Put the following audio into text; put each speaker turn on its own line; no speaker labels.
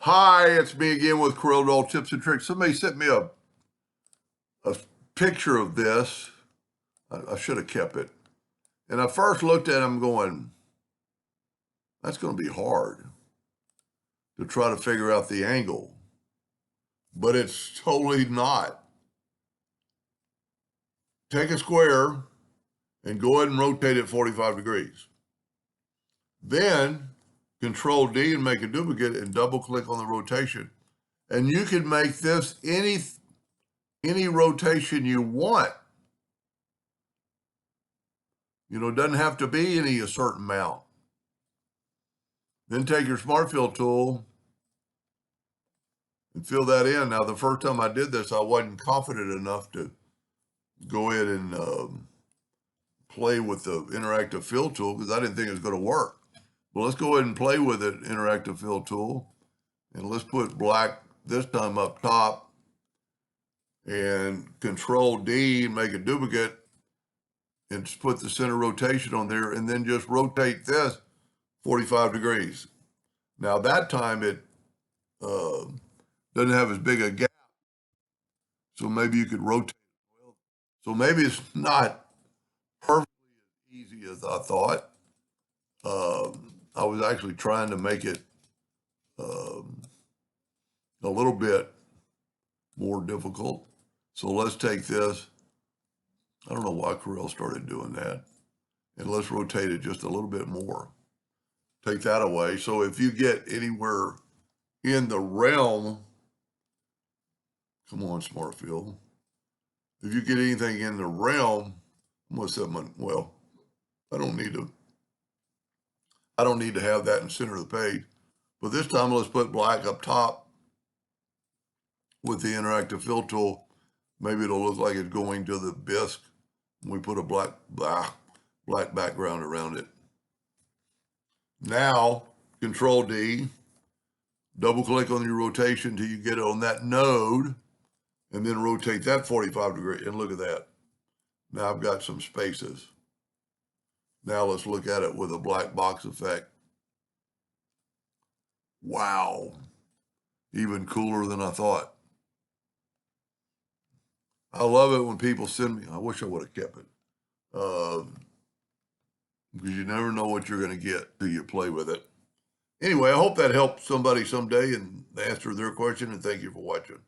Hi, it's me again with Corel Tips and Tricks. Somebody sent me a picture of this. I should have kept it. And I first looked at him going, that's going to be hard to try to figure out the angle. But it's totally not. Take a square and go ahead and rotate it 45 degrees. Then Control D and make a duplicate and double click on the rotation. And you can make this any rotation you want. It doesn't have to be a certain amount. Then take your Smart Fill tool and fill that in. Now, the first time I did this, I wasn't confident enough to go ahead and play with the interactive fill tool because I didn't think it was going to work. Well, let's go ahead and play with it, interactive fill tool. And let's put black this time up top and Control D, make a duplicate and just put the center rotation on there and then just rotate this 45 degrees. Now that time it doesn't have as big a gap, so maybe you could rotate it well. So maybe it's not perfectly as easy as I thought. I was actually trying to make it a little bit more difficult. So let's take this. I don't know why Corel started doing that. And let's rotate it just a little bit more. Take that away. So if you get anywhere in the realm, come on, Smart Fill. If you get anything in the realm, I'm gonna set my, well, I don't need to have that in the center of the page. But this time let's put black up top with the interactive fill tool. Maybe it'll look like it's going to the bisque. We put a black background around it. Now, Control D, double click on your rotation till you get it on that node, and then rotate that 45 degrees. And look at that. Now I've got some spaces. Now let's look at it with a black box effect. Wow. Even cooler than I thought. I love it when people send me, I wish I would have kept it. Because you never know what you're going to get till you play with it. Anyway, I hope that helped somebody someday and answer their question, and thank you for watching.